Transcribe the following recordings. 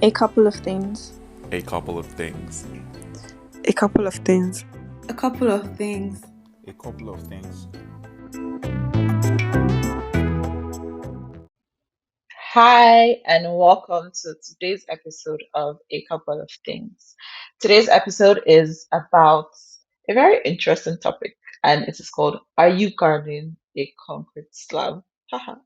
A couple of things. A couple of things. A couple of things. A couple of things. A couple of things. Hi, and welcome to today's episode of A Couple of Things. Today's episode is about a very interesting topic, and it is called Are You Guarding a Concrete Slab? Haha.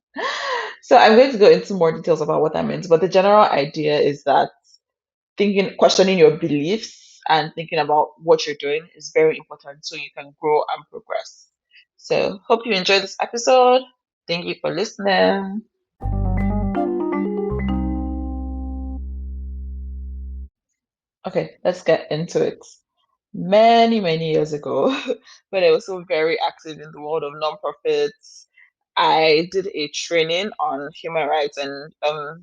So, I'm going to go into more details about what that means, but the general idea is that questioning your beliefs and thinking about what you're doing is very important so you can grow and progress. So, hope you enjoyed this episode. Thank you for listening. Okay, let's get into it. Many years ago, when I was so very active in the world of nonprofits, I did a training on human rights and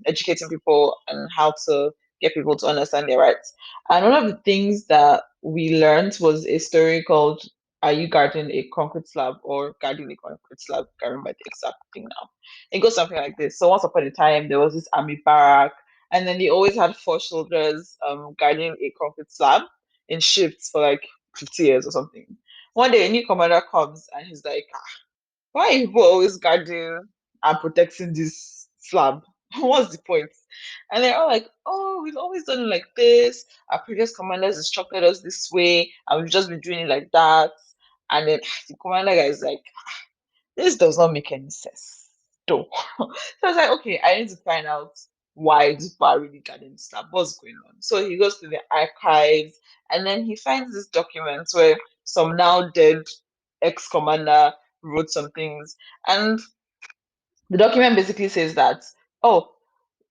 educating people on how to get people to understand their rights. And one of the things that we learned was a story called Are You Guarding a Concrete Slab or Guarding a Concrete Slab? I can't remember the exact thing now. It goes something like this. So once upon a time, there was this army barrack, and then they always had four soldiers guarding a concrete slab in shifts for like 50 years or something. One day, a new commander comes and he's like, why are people always guarding and protecting this slab? What's the point? And they're all like, oh, we've always done it like this. Our previous commanders instructed us this way, and we've just been doing it like that. And then the commander guy is like, this does not make any sense. Though. So I was like, okay, I need to find out why these people are really guarding this lab. What's going on? So he goes to the archives and then he finds this document where some now dead ex-commander wrote some things. And the document basically says that, oh,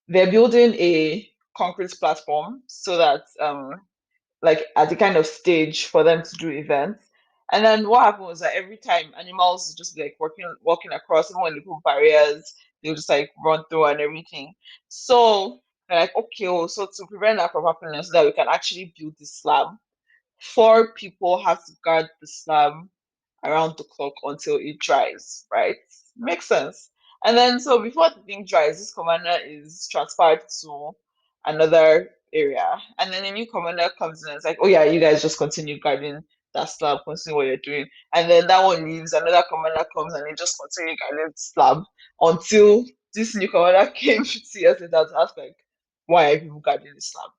they're building a concrete platform so that like at the kind of stage for them to do events. And then what happened was that every time animals just like walking across, even when they put barriers, they'll just like run through and everything. So they're like, okay, oh, so to prevent that from happening, so that we can actually build this slab, four people have to guard the slab around the clock until it dries, right? Makes sense. And then so before the thing dries, this commander is transferred to another area. And then a new commander comes in and it's like, oh yeah, you guys just continue guarding that slab, continue what you're doing. And then that one leaves, another commander comes and they just continue guarding the slab until this new commander came 50 years later to ask like, why are people guarding the slab?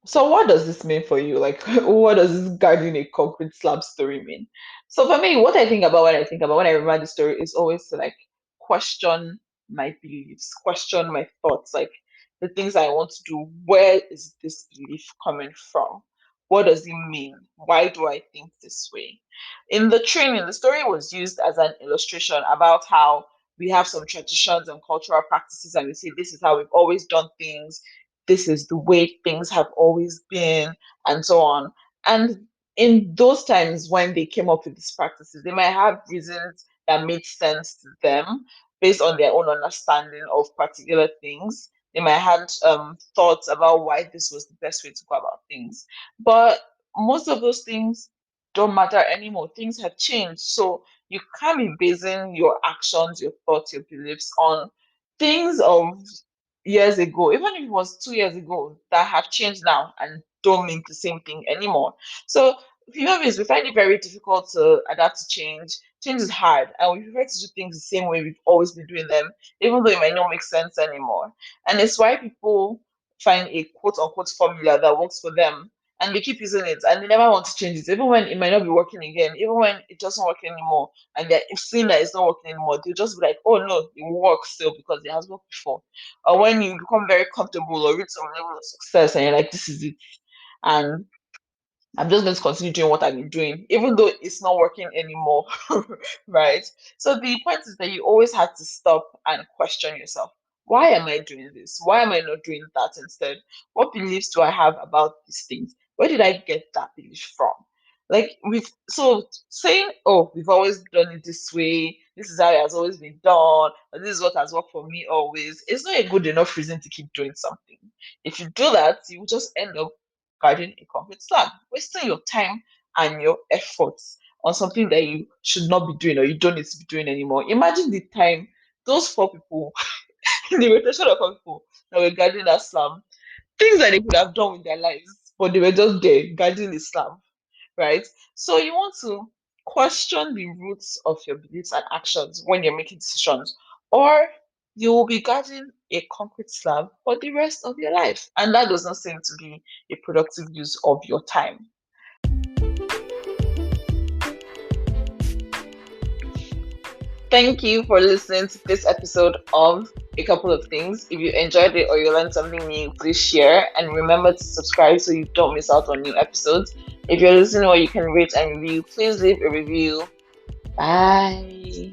So what does this mean for you? Like, what does this guarding a concrete slab story mean? So for me, what I think about when I think about when I remember the story is always to like question my beliefs, question my thoughts, like the things I want to do. Where is this belief coming from? What does it mean? Why do I think this way? In the training, the story was used as an illustration about how we have some traditions and cultural practices, and we say this is how we've always done things, this is the way things have always been, and so on. And in those times when they came up with these practices, they might have reasons that made sense to them based on their own understanding of particular things. They might have thoughts about why this was the best way to go about things. But most of those things don't matter anymore. Things have changed. So you can't be basing your actions, your thoughts, your beliefs on things of years ago, even if it was 2 years ago, that have changed now and don't mean the same thing anymore. So human beings, we find it very difficult to adapt to change. Change is hard, and we prefer to do things the same way we've always been doing them, even though it might not make sense anymore. And it's why people find a quote unquote formula that works for them and they keep using it and they never want to change it, even when it might not be working again, even when it doesn't work anymore, and they're seeing that it's not working anymore, they'll just be like, oh no, it works still because it has worked before. Or when you become very comfortable or reach some level of success and you're like, this is it. And I'm just going to continue doing what I've been doing, even though it's not working anymore. Right? So the point is that you always have to stop and question yourself. Why am I doing this? Why am I not doing that instead? What beliefs do I have about these things? Where did I get that belief from? Like with so saying, oh, we've always done it this way, this is how it has always been done, and this is what has worked for me always, it's not a good enough reason to keep doing something. If you do that, you will just end up guarding a concrete slab, wasting your time and your efforts. on something that you should not be doing or you don't need to be doing anymore. Imagine the time those 4 people, the rotation of 4 people that were guarding that slum, things that they could have done with their lives, but they were just there guarding the slum, right? So you want to question the roots of your beliefs and actions when you're making decisions, or you will be guarding a concrete slab for the rest of your life. And that does not seem to be a productive use of your time. Thank you for listening to this episode of A Couple of Things. If you enjoyed it or you learned something new, please share and remember to subscribe so you don't miss out on new episodes. If you're listening or you can rate and review, please leave a review. Bye.